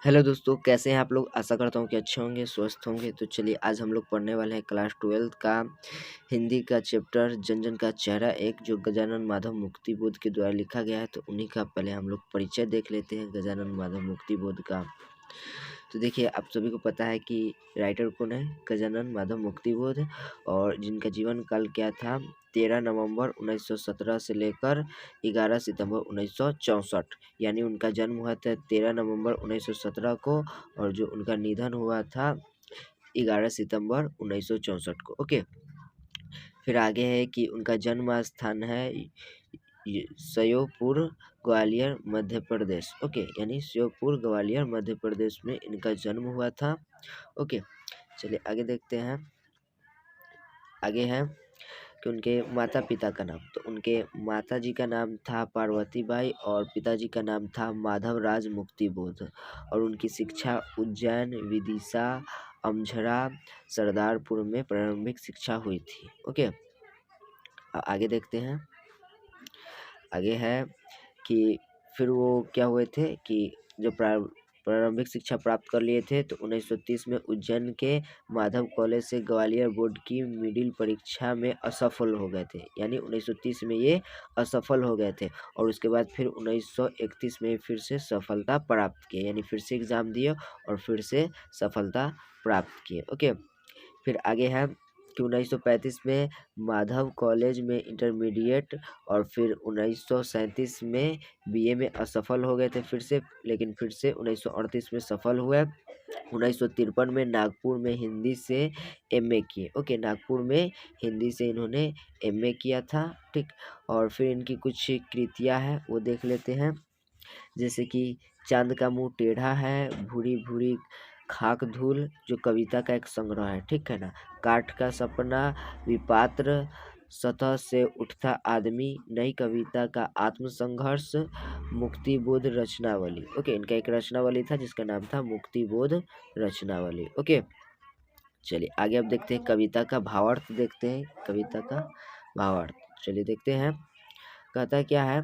Hello दोस्तों, कैसे हैं आप लोग। आशा करता हूँ कि अच्छे होंगे, स्वस्थ होंगे। तो चलिए आज हम लोग पढ़ने वाले हैं क्लास 12 का हिंदी का चैप्टर जन जन का चेहरा एक, जो गजानन माधव मुक्तिबोध के द्वारा लिखा गया है। तो उन्हीं का पहले हम लोग परिचय देख लेते हैं गजानन माधव मुक्तिबोध का। तो देखिए, आप सभी को पता है कि राइटर कौन है, गजानन माधव मुक्तिबोध, और जिनका जीवन काल क्या था, 13 नवंबर 1917 से लेकर 11 सितंबर 1964। यानी उनका जन्म हुआ था 13 नवंबर 1917 को, और जो उनका निधन हुआ था 11 सितंबर 1964 को। ओके, फिर आगे है कि उनका जन्म स्थान है श्योपुर ग्वालियर मध्य प्रदेश। ओके, यानी श्योपुर ग्वालियर मध्य प्रदेश में इनका जन्म हुआ था। ओके, चलिए आगे देखते हैं। आगे है कि उनके माता पिता का नाम। तो उनके माता जी का नाम था पार्वती बाई और पिताजी का नाम था माधव राज मुक्तिबोध। और उनकी शिक्षा उज्जैन, विदिशा, अमझरा, सरदारपुर में प्रारंभिक शिक्षा हुई थी। ओके, आगे देखते हैं। आगे है कि फिर वो क्या हुए थे कि जो प्रारंभिक शिक्षा प्राप्त कर लिए थे, तो 1930 में उज्जैन के माधव कॉलेज से ग्वालियर बोर्ड की मिडिल परीक्षा में असफल हो गए थे। यानी 1930 में ये असफल हो गए थे, और उसके बाद फिर 1931 में फिर से सफलता प्राप्त किए, यानी फिर से एग्जाम दिए और फिर से सफलता प्राप्त किए। ओके, फिर आगे है कि 1935 में माधव कॉलेज में इंटरमीडिएट, और फिर 1937 में बीए में असफल हो गए थे फिर से, लेकिन फिर से 1938 में सफल हुए। 1953 में नागपुर में हिंदी से एमए किए। ओके, नागपुर में हिंदी से इन्होंने एमए किया था। ठीक, और फिर इनकी कुछ कृतियाँ हैं वो देख लेते हैं। जैसे कि चांद का मुंह टेढ़ा है, भूरी भूरी खाक धूल, जो कविता का एक संग्रह है। ठीक है ना। काठ का सपना, विपात्र, सतह से उठता आदमी, नई कविता का आत्मसंघर्ष, मुक्तिबोध रचनावली। ओके, इनका एक रचनावली था जिसका नाम था मुक्तिबोध रचनावली। ओके, चलिए आगे अब देखते हैं कविता का भावार्थ। देखते हैं कविता का भावार्थ। चलिए देखते हैं। कहता क्या है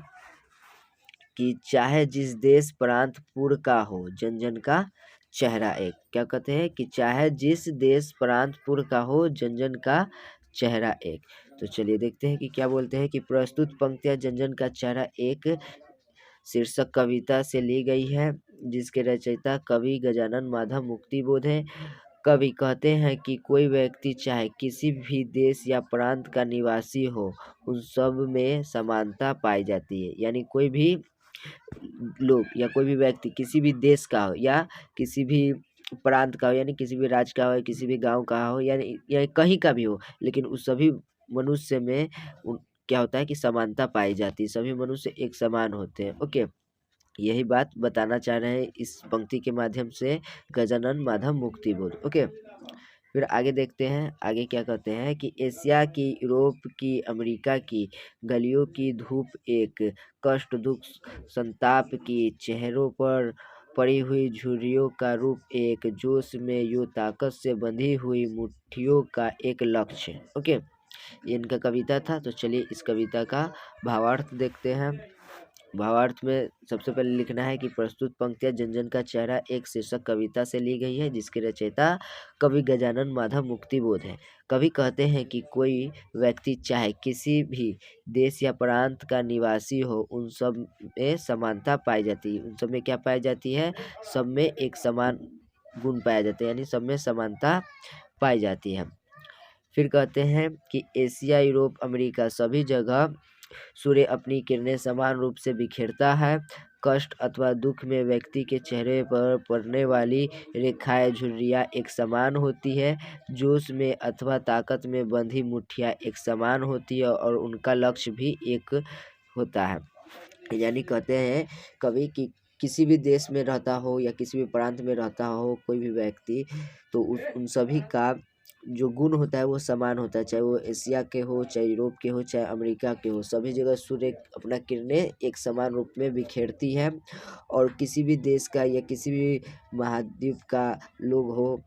कि चाहे जिस देश प्रांत पुर का हो, जन जन का चेहरा एक। क्या कहते हैं कि चाहे जिस देश प्रांत पुर का हो, जन जन का चेहरा एक। तो चलिए देखते हैं कि क्या बोलते हैं कि प्रस्तुत पंक्तियां जन जन का चेहरा एक शीर्षक कविता से ली गई है, जिसके रचयिता कवि गजानन माधव मुक्तिबोध है। कवि कहते हैं कि कोई व्यक्ति चाहे किसी भी देश या प्रांत का निवासी हो, उन सब में समानता पाई जाती है। यानी कोई भी लोग या कोई भी व्यक्ति किसी भी देश का हो या किसी भी प्रांत का हो, यानी किसी भी राज्य का हो, किसी भी गांव का हो, यानी या कहीं का भी हो, लेकिन उस सभी मनुष्य में क्या होता है कि समानता पाई जाती है। सभी मनुष्य एक समान होते हैं। ओके, यही बात बताना चाह रहे हैं इस पंक्ति के माध्यम से गजानन माधव मुक्तिबोध। ओके, फिर आगे देखते हैं। आगे क्या कहते हैं कि एशिया की, यूरोप की, अमेरिका की गलियों की धूप एक, कष्ट दुख संताप की, चेहरों पर पड़ी हुई झुर्रियों का रूप एक, जोश में यूं ताकत से बंधी हुई मुट्ठियों का एक लक्ष्य। ओके, ये इनका कविता था। तो चलिए इस कविता का भावार्थ देखते हैं। भावार्थ में सबसे पहले लिखना है कि प्रस्तुत पंक्तियां जन जन का चेहरा एक शीर्षक कविता से ली गई है, जिसके रचयिता कवि गजानन माधव मुक्तिबोध है। कवि कहते हैं कि कोई व्यक्ति चाहे किसी भी देश या प्रांत का निवासी हो, उन सब में समानता पाई जाती है। उन सब में क्या पाई जाती है? सब में एक समान गुण पाया जाता है, यानी सब में समानता पाई जाती है। फिर कहते हैं कि एशिया, यूरोप, अमेरिका सभी जगह सूर्य अपनी किरणें समान रूप से बिखेरता है। कष्ट अथवा दुख में व्यक्ति के चेहरे पर पड़ने वाली रेखाएं, झुर्रियाँ एक समान होती है। जोश में अथवा ताकत में बंधी मुट्ठियाँ एक समान होती है, और उनका लक्ष्य भी एक होता है। यानी कहते हैं कवि कि किसी भी देश में रहता हो या किसी भी प्रांत में रहता हो कोई भी व्यक्ति, तो उन सभी का जो गुण होता है वो समान होता है। चाहे वो एशिया के हो, चाहे यूरोप के हो, चाहे अमेरिका के हो, सभी जगह सूर्य अपना किरणें एक समान रूप में बिखेरती है। और किसी भी देश का या किसी भी महाद्वीप का लोग हो,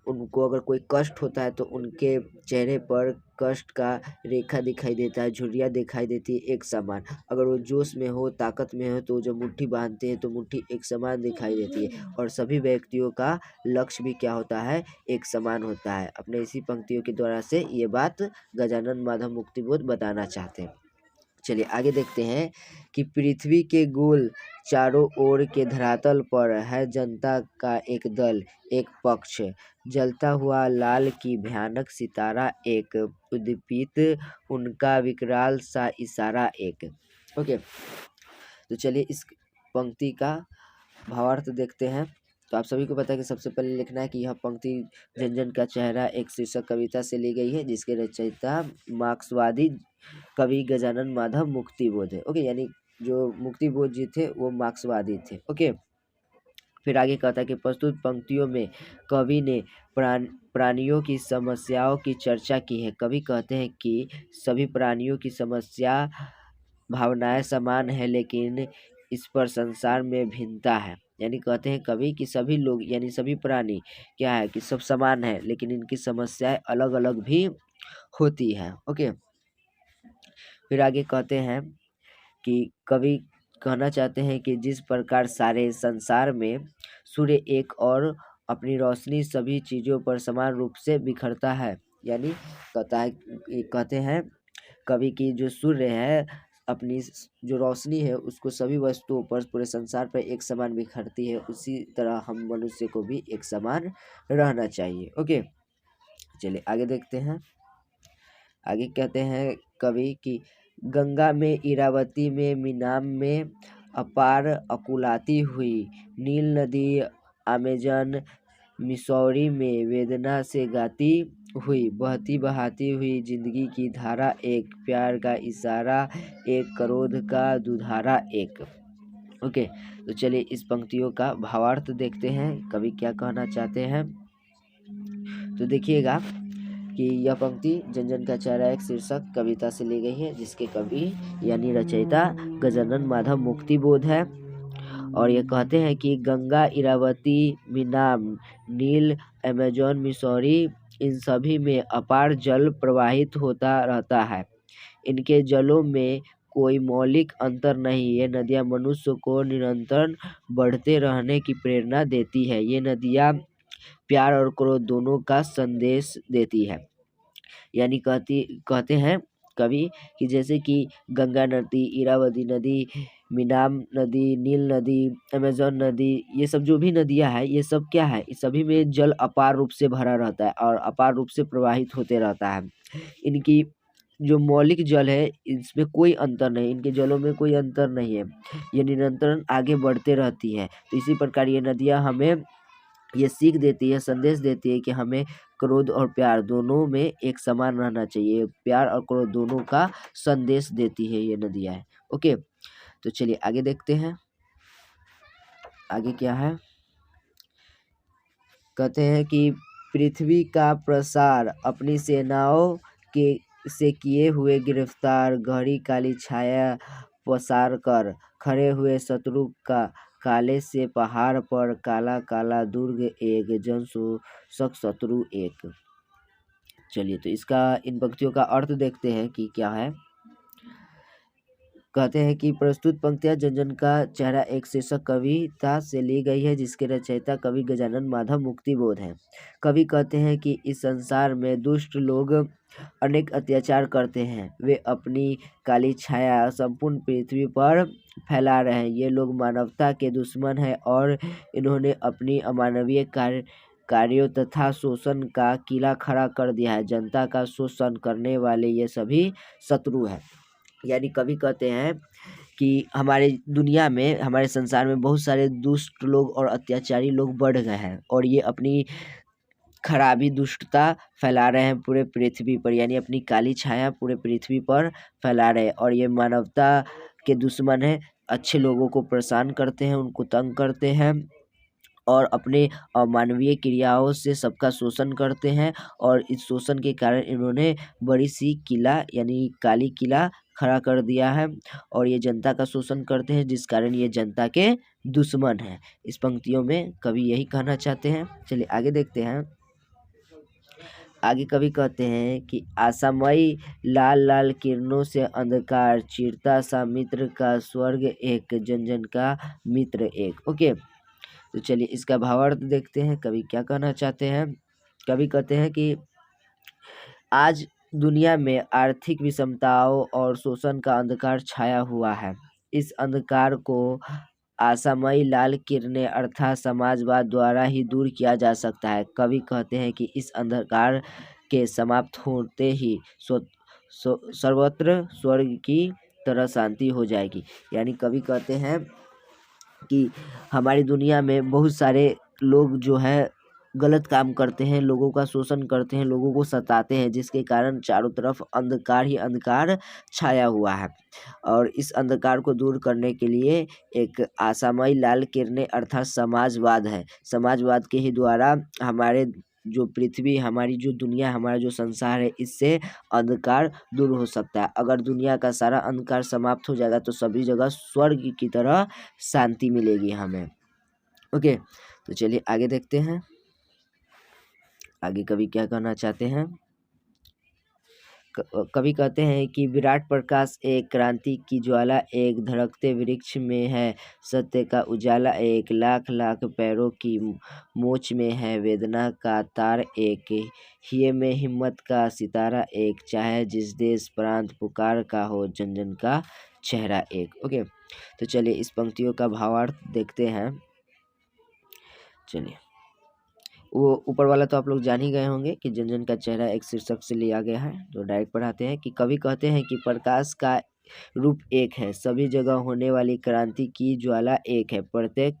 उनको अगर कोई कष्ट होता है तो उनके चेहरे पर कष्ट का रेखा दिखाई देता है, झुर्रियाँ दिखाई देती है एक समान। अगर वो जोश में हो, ताकत में हो तो जब मुट्ठी बांधते हैं तो मुट्ठी एक समान दिखाई देती है और सभी व्यक्तियों का लक्ष्य भी क्या होता है, एक समान होता है। अपने इसी पंक्तियों के द्वारा से ये बात गजानन माधव मुक्तिबोध बताना चाहते हैं। चलिए आगे देखते हैं कि पृथ्वी के गोल चारों ओर के धरातल पर है जनता का एक दल, एक पक्ष, जलता हुआ लाल की भयानक सितारा एक, उद्दीपित उनका विकराल सा इशारा एक। ओके, तो चलिए इस पंक्ति का भावार्थ देखते हैं। तो आप सभी को पता है कि सबसे पहले लिखना है कि यह पंक्ति जन जन का चेहरा एक शीर्षक कविता से ली गई है, जिसके रचयिता मार्क्सवादी कवि गजानन माधव मुक्तिबोध है। ओके, यानी जो मुक्तिबोध जी थे वो मार्क्सवादी थे। ओके, फिर आगे कहता है कि प्रस्तुत पंक्तियों में कवि ने प्राणियों की समस्याओं की चर्चा की है। कवि कहते हैं कि सभी प्राणियों की समस्या भावनाएं समान है, लेकिन इस पर संसार में भिन्नता है। यानी कहते हैं कवि कि सभी लोग यानी सभी प्राणी क्या है कि सब समान है, लेकिन इनकी समस्याएं अलग अलग भी होती है। ओके, फिर आगे कहते हैं कि कवि कहना चाहते हैं कि जिस प्रकार सारे संसार में सूर्य एक और अपनी रोशनी सभी चीज़ों पर समान रूप से बिखरता है। यानी कहते हैं कवि की जो सूर्य है अपनी जो रोशनी है उसको सभी वस्तुओं पर, पूरे संसार पर एक समान बिखरती है, उसी तरह हम मनुष्य को भी एक समान रहना चाहिए। ओके, चलिए आगे देखते हैं। आगे कहते हैं कवि कि गंगा में, इरावती में, मीनाम में अपार अकुलाती हुई, नील नदी अमेजन मिसौरी में वेदना से गाती हुई, बहती बहाती हुई जिंदगी की धारा एक, प्यार का इशारा एक, क्रोध का दुधारा एक। ओके, तो चलिए इस पंक्तियों का भावार्थ देखते हैं, कवि क्या कहना चाहते हैं। तो देखिएगा कि यह पंक्ति जन जन का चेहरा एक शीर्षक कविता से ली गई है, जिसके कवि यानी रचयिता गजानन माधव मुक्तिबोध है। और ये कहते हैं कि गंगा, इरावती, मीनाम, नील, अमेजोन, मिसौरी, इन सभी में अपार जल प्रवाहित होता रहता है। इनके जलों में कोई मौलिक अंतर नहीं। ये नदियाँ मनुष्य को निरंतर बढ़ते रहने की प्रेरणा देती है। ये नदियाँ प्यार और क्रोध दोनों का संदेश देती है। यानी कहते हैं कवि कि जैसे कि गंगा नदी, इरावती नदी, मीनाम नदी, नील नदी, अमेजोन नदी, ये सब जो भी नदियाँ हैं ये सब क्या है, इस सभी में जल अपार रूप से भरा रहता है और अपार रूप से प्रवाहित होते रहता है। इनकी जो मौलिक जल है इसमें कोई अंतर नहीं, इनके जलों में कोई अंतर नहीं है, ये निरंतर आगे बढ़ते रहती है। तो इसी प्रकार ये नदियाँ हमें ये सीख देती है, संदेश देती है कि हमें क्रोध और प्यार दोनों में एक समान रहना चाहिए। प्यार और क्रोध दोनों का संदेश देती है ये नदियाँ। ओके, तो चलिए आगे देखते हैं। आगे क्या है, कहते हैं कि पृथ्वी का प्रसार अपनी सेनाओं के से किए हुए गिरफ्तार, गहरी काली छाया पसार कर खड़े हुए शत्रु का काले से पहाड़ पर काला काला दुर्ग एक, जन शोषक शत्रु एक। चलिए तो इसका इन पंक्तियों का अर्थ देखते हैं कि क्या है। कहते हैं कि प्रस्तुत पंक्तियां जन जन का चेहरा एक शीर्षक कविता से ली गई है, जिसके रचयिता कवि गजानन माधव मुक्तिबोध हैं। कवि कहते हैं कि इस संसार में दुष्ट लोग अनेक अत्याचार करते हैं, वे अपनी काली छाया संपूर्ण पृथ्वी पर फैला रहे हैं। ये लोग मानवता के दुश्मन हैं और इन्होंने अपनी अमानवीय कार्यों तथा शोषण का किला खड़ा कर दिया है। जनता का शोषण करने वाले ये सभी शत्रु हैं। यानी कवि कहते हैं कि हमारे दुनिया में, हमारे संसार में बहुत सारे दुष्ट लोग और अत्याचारी लोग बढ़ गए हैं और ये अपनी खराबी, दुष्टता फैला रहे हैं पूरे पृथ्वी पर, यानी अपनी काली छाया पूरे पृथ्वी पर फैला रहे हैं और ये मानवता के दुश्मन है। अच्छे लोगों को परेशान करते हैं, उनको तंग करते हैं और अपने अमानवीय क्रियाओं से सबका शोषण करते हैं और इस शोषण के कारण इन्होंने बड़ी सी किला यानी काली किला खड़ा कर दिया है और ये जनता का शोषण करते हैं, जिस कारण ये जनता के दुश्मन हैं। इस पंक्तियों में कवि यही कहना चाहते हैं। चलिए आगे देखते हैं। आगे कवि कहते हैं कि आशामयी लाल लाल किरणों से अंधकार चीरता सा मित्र का स्वर्ग एक, जन जन का मित्र एक। ओके, तो चलिए इसका भावार्थ देखते हैं, कवि क्या कहना चाहते हैं। कवि कहते हैं कि आज दुनिया में आर्थिक विषमताओं और शोषण का अंधकार छाया हुआ है। इस अंधकार को आशामयी लाल किरणें अर्थात समाजवाद द्वारा ही दूर किया जा सकता है। कवि कहते हैं कि इस अंधकार के समाप्त होते ही सर्वत्र स्वर्ग की तरह शांति हो जाएगी। यानी कवि कहते हैं कि हमारी दुनिया में बहुत सारे लोग जो है गलत काम करते हैं, लोगों का शोषण करते हैं, लोगों को सताते हैं, जिसके कारण चारों तरफ अंधकार ही अंधकार छाया हुआ है। और इस अंधकार को दूर करने के लिए एक आशामयी लाल किरणें अर्थात समाजवाद है। समाजवाद के ही द्वारा हमारे जो पृथ्वी, हमारी जो दुनिया, हमारा जो संसार है, इससे अंधकार दूर हो सकता है। अगर दुनिया का सारा अंधकार समाप्त हो जाएगा तो सभी जगह स्वर्ग की तरह शांति मिलेगी हमें। ओके, तो चलिए आगे देखते हैं, आगे कवि क्या कहना चाहते हैं। कवि कहते हैं कि विराट प्रकाश एक, क्रांति की ज्वाला एक, धड़कते वृक्ष में है सत्य का उजाला एक, लाख लाख पैरों की मोच में है वेदना का तार एक, हिये में हिम्मत का सितारा एक, चाहे जिस देश प्रांत पुकार का हो जन जन का चेहरा एक। ओके, तो चलिए इस पंक्तियों का भावार्थ देखते हैं। चलिए, वो ऊपर वाला तो आप लोग जान ही गए होंगे कि जन जन का चेहरा एक शीर्षक से लिया गया है। तो डायरेक्ट पढ़ाते हैं कि कवि कहते हैं कि प्रकाश का रूप एक है, सभी जगह होने वाली क्रांति की ज्वाला एक है, प्रत्येक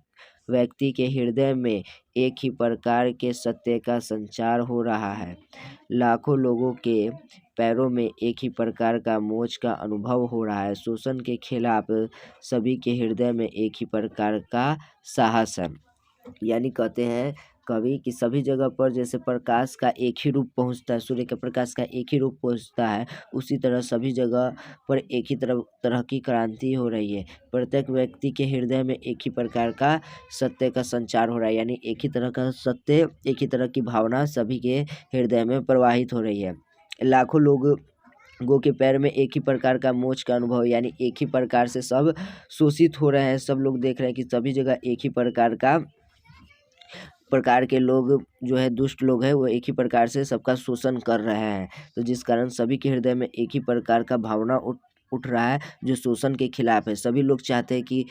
व्यक्ति के हृदय में एक ही प्रकार के सत्य का संचार हो रहा है, लाखों लोगों के पैरों में एक ही प्रकार का मोच का अनुभव हो रहा है, शोषण के खिलाफ सभी के हृदय में एक ही प्रकार का साहस है। यानी कहते हैं कवि कि सभी जगह पर जैसे प्रकाश का एक ही रूप पहुंचता है, सूर्य के प्रकाश का एक ही रूप पहुंचता है, उसी तरह सभी जगह पर एक ही तरह की क्रांति हो रही है। प्रत्येक व्यक्ति के हृदय में एक ही प्रकार का सत्य का संचार हो रहा है, यानी एक ही तरह का सत्य, एक ही तरह की भावना सभी के हृदय में प्रवाहित हो रही है। लाखों लोगों के पैर में एक ही प्रकार का मोच का अनुभव, यानी एक ही प्रकार से सब शोषित हो रहे हैं। सब लोग देख रहे हैं कि सभी जगह एक ही प्रकार के लोग जो है, दुष्ट लोग हैं, वो एक ही प्रकार से सबका शोषण कर रहे हैं। तो जिस कारण सभी के हृदय में एक ही प्रकार का भावना उठ रहा है जो शोषण के खिलाफ है। सभी लोग चाहते हैं कि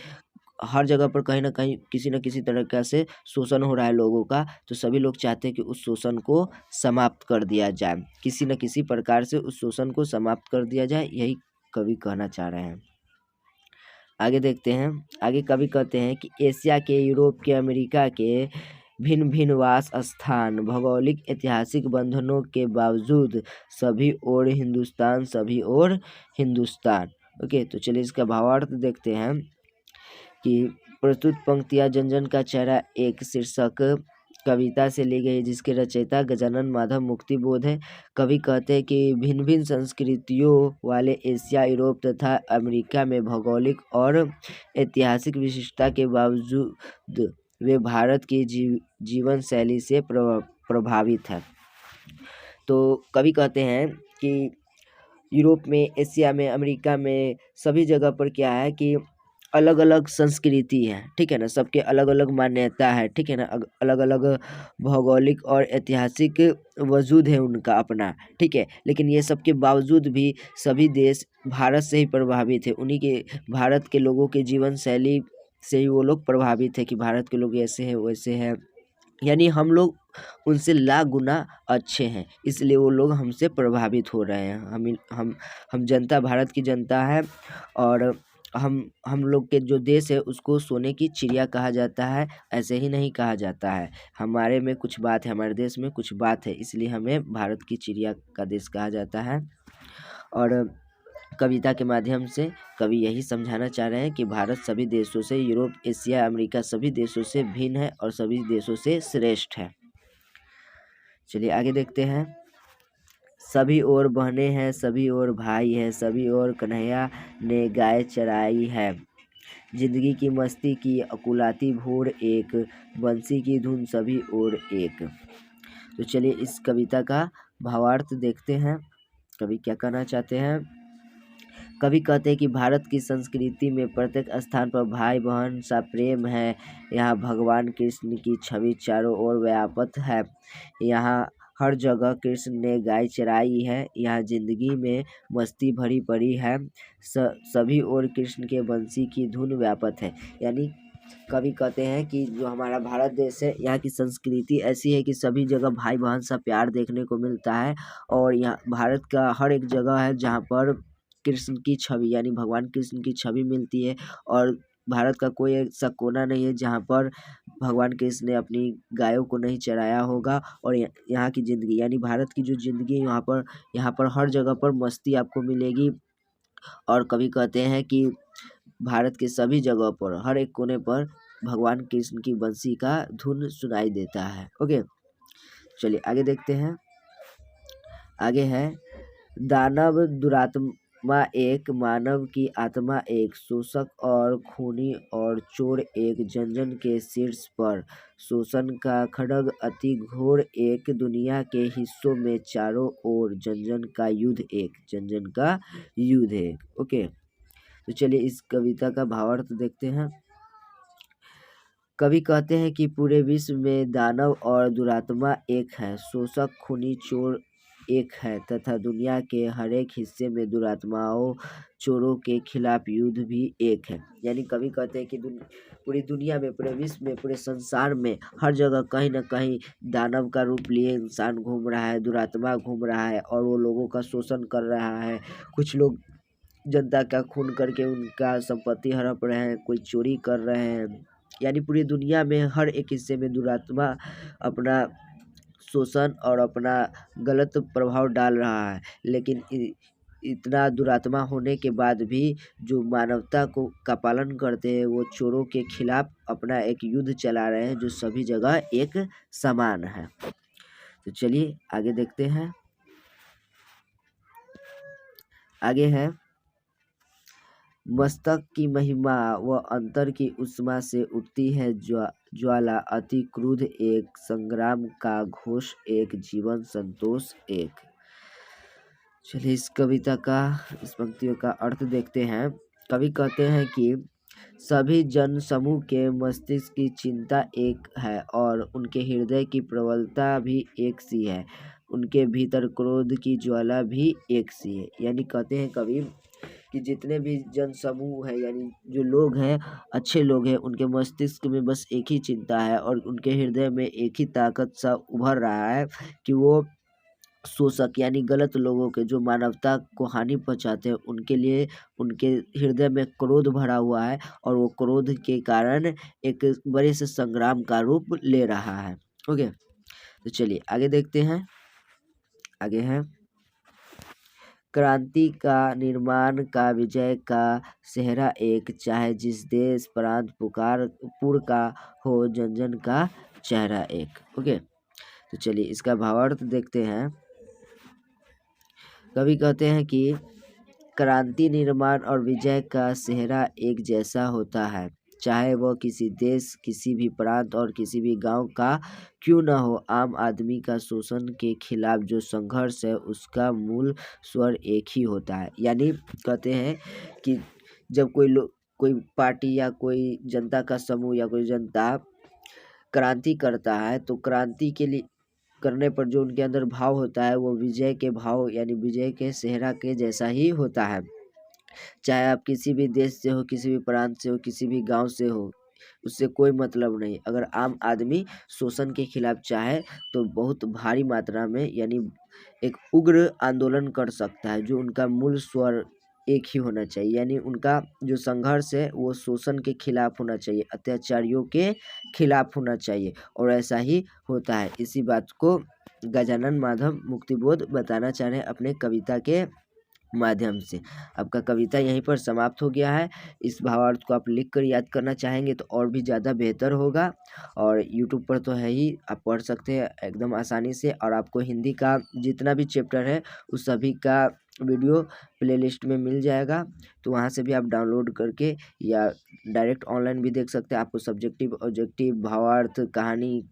हर जगह पर कहीं ना कहीं किसी न किसी तरह से शोषण हो रहा है लोगों का, तो सभी लोग चाहते हैं कि उस शोषण को समाप्त कर दिया जाए, किसी न किसी प्रकार से उस शोषण को समाप्त कर दिया जाए, यही कवि कहना चाह रहे हैं। आगे देखते हैं, आगे कवि कहते हैं कि एशिया के, यूरोप के, अमेरिका के भिन्न भिन्न वास स्थान, भौगोलिक ऐतिहासिक बंधनों के बावजूद सभी ओर हिंदुस्तान, सभी ओर हिंदुस्तान। ओके, तो चलिए इसका भावार्थ देखते हैं कि प्रस्तुत पंक्तियां जन जन का चेहरा एक शीर्षक कविता से ली गई, जिसके रचयिता गजानन माधव मुक्तिबोध है। कवि कहते हैं कि भिन्न भिन्न संस्कृतियों वाले एशिया, यूरोप तथा अमेरिका में भौगोलिक और ऐतिहासिक विशिष्टता के बावजूद वे भारत की जीवन शैली से प्रभावित है। तो कवि कहते हैं कि यूरोप में, एशिया में, अमेरिका में सभी जगह पर क्या है कि अलग अलग संस्कृति है, ठीक है ना, सबके अलग अलग मान्यता है, ठीक है ना, अलग अलग भौगोलिक और ऐतिहासिक वजूद है उनका अपना, ठीक है। लेकिन ये सब के बावजूद भी सभी देश भारत से ही प्रभावित है, उन्हीं के, भारत के लोगों के जीवन शैली से ही वो लोग प्रभावित है कि भारत के लोग ऐसे हैं वैसे हैं, यानी हम लोग उनसे लाख गुना अच्छे हैं, इसलिए वो लोग हमसे प्रभावित हो रहे हैं। हम जनता, भारत की जनता है, और हम लोग के जो देश है उसको सोने की चिड़िया कहा जाता है, ऐसे ही नहीं कहा जाता है। हमारे में कुछ बात है, हमारे देश में कुछ बात है, इसलिए हमें भारत की चिड़िया का देश कहा जाता है। और कविता के माध्यम से कवि यही समझाना चाह रहे हैं कि भारत सभी देशों से, यूरोप, एशिया, अमेरिका सभी देशों से भिन्न है और सभी देशों से श्रेष्ठ है। चलिए आगे देखते हैं। सभी ओर बहने हैं, सभी ओर भाई है, सभी ओर कन्हैया ने गाय चराई है, जिंदगी की मस्ती की अकुलाती भोर एक, बंसी की धुन सभी ओर एक। तो चलिए इस कविता का भावार्थ देखते हैं कवि क्या कहना चाहते हैं। कवि कहते हैं कि भारत की संस्कृति में प्रत्येक स्थान पर भाई बहन सा प्रेम है। यहाँ भगवान कृष्ण की छवि चारों ओर व्याप्त है। यहाँ हर जगह कृष्ण ने गाय चराई है। यहाँ जिंदगी में मस्ती भरी पड़ी है। सभी ओर कृष्ण के बंसी की धुन व्याप्त है। यानी कवि कहते हैं कि जो हमारा भारत देश है, यहाँ की संस्कृति ऐसी है कि सभी जगह भाई बहन सा प्यार देखने को मिलता है। और यहाँ भारत का हर एक जगह है जहाँ पर कृष्ण की छवि यानी भगवान कृष्ण की छवि मिलती है। और भारत का कोई ऐसा कोना नहीं है जहाँ पर भगवान कृष्ण ने अपनी गायों को नहीं चराया होगा। और यहाँ की ज़िंदगी यानी भारत की जो ज़िंदगी है यहाँ पर हर जगह पर मस्ती आपको मिलेगी। और कवि कहते हैं कि भारत के सभी जगह पर हर एक कोने पर भगवान कृष्ण की बंसी का धुन सुनाई देता है। ओके, चलिए आगे देखते हैं। आगे है दानव दुरात्मा एक, मानव की आत्मा एक, शोषक और खूनी और चोर एक, जन के शीर्ष पर शोषण का खड्ग अति घोर एक, दुनिया के हिस्सों में चारों ओर जन का युद्ध एक, जन का युद्ध एक। ओके, तो चलिए इस कविता का भावार्थ देखते हैं। कवि कहते हैं कि पूरे विश्व में दानव और दुरात्मा एक है, शोषक खूनी चोर एक है तथा दुनिया के हर एक हिस्से में दुरात्माओं चोरों के खिलाफ युद्ध भी एक है। यानी कवि कहते हैं कि पूरी दुनिया में, पूरे विश्व में, पूरे संसार में हर जगह कहीं ना कहीं दानव का रूप लिए इंसान घूम रहा है, दुरात्मा घूम रहा है और वो लोगों का शोषण कर रहा है। कुछ लोग जनता का खून करके उनका संपत्ति हड़प रहे हैं, कोई चोरी कर रहे हैं। यानी पूरी दुनिया में हर एक हिस्से में दुरात्मा अपना शोषण और अपना गलत प्रभाव डाल रहा है। लेकिन इतना दुरात्मा होने के बाद भी जो मानवता का पालन करते हैं वो चोरों के खिलाफ अपना एक युद्ध चला रहे हैं जो सभी जगह एक समान है। तो चलिए आगे देखते हैं। आगे है मस्तक की महिमा व अंतर की उष्मा से उठती है ज्वाला, अति क्रोध एक, संग्राम का घोष एक, जीवन संतोष एक। चलिए इस कविता का, इस पंक्तियों का अर्थ देखते हैं। कवि कहते हैं कि सभी जन समूह के मस्तिष्क की चिंता एक है और उनके हृदय की प्रबलता भी एक सी है। उनके भीतर क्रोध की ज्वाला भी एक सी है। यानी कहते हैं कवि कि जितने भी जन समूह है यानी जो लोग हैं, अच्छे लोग हैं, उनके मस्तिष्क में बस एक ही चिंता है और उनके हृदय में एक ही ताकत सा उभर रहा है कि वो शोषक यानी गलत लोगों के, जो मानवता को हानि पहुंचाते हैं, उनके लिए उनके हृदय में क्रोध भरा हुआ है और वो क्रोध के कारण एक बड़े से संग्राम का रूप ले रहा है। ओके, तो चलिए आगे देखते हैं। आगे है क्रांति का निर्माण का विजय का सेहरा एक, चाहे जिस देश प्रांत पुर का हो, जन का चेहरा एक। ओके, तो चलिए इसका भावार्थ देखते हैं। कवि कहते हैं कि क्रांति निर्माण और विजय का सेहरा एक जैसा होता है, चाहे वह किसी देश, किसी भी प्रांत और किसी भी गांव का क्यों न हो। आम आदमी का शोषण के खिलाफ जो संघर्ष है उसका मूल स्वर एक ही होता है। यानी कहते हैं कि जब कोई पार्टी या कोई जनता का समूह या कोई जनता क्रांति करता है तो क्रांति के लिए करने पर जो उनके अंदर भाव होता है वो विजय के भाव यानी विजय के सेहरा के जैसा ही होता है। चाहे आप किसी भी देश से हो, किसी भी प्रांत से हो, किसी भी गांव से हो, उससे कोई मतलब नहीं। अगर आम आदमी शोषण के खिलाफ चाहे तो बहुत भारी मात्रा में यानी एक उग्र आंदोलन कर सकता है। जो उनका मूल स्वर एक ही होना चाहिए, यानी उनका जो संघर्ष है वो शोषण के खिलाफ होना चाहिए, अत्याचारियों के खिलाफ होना चाहिए और ऐसा ही होता है। इसी बात को गजानन माधव मुक्तिबोध बताना चाह रहे हैं अपने कविता के माध्यम से। आपका कविता यहीं पर समाप्त हो गया है। इस भावार्थ को आप लिख कर याद करना चाहेंगे तो और भी ज़्यादा बेहतर होगा। और यूट्यूब पर तो है ही, आप पढ़ सकते हैं एकदम आसानी से। और आपको हिंदी का जितना भी चैप्टर है उस सभी का वीडियो प्लेलिस्ट में मिल जाएगा, तो वहाँ से भी आप डाउनलोड करके या डायरेक्ट ऑनलाइन भी देख सकते हैं। आपको सब्जेक्टिव, ऑब्जेक्टिव, भावार्थ, कहानी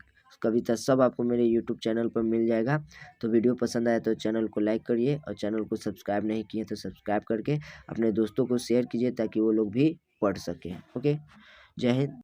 कविता सब आपको मेरे यूट्यूब चैनल पर मिल जाएगा। तो वीडियो पसंद आया तो चैनल को लाइक करिए और चैनल को सब्सक्राइब नहीं किए तो सब्सक्राइब करके अपने दोस्तों को शेयर कीजिए ताकि वो लोग भी पढ़ सकें। ओके, जय हिंद।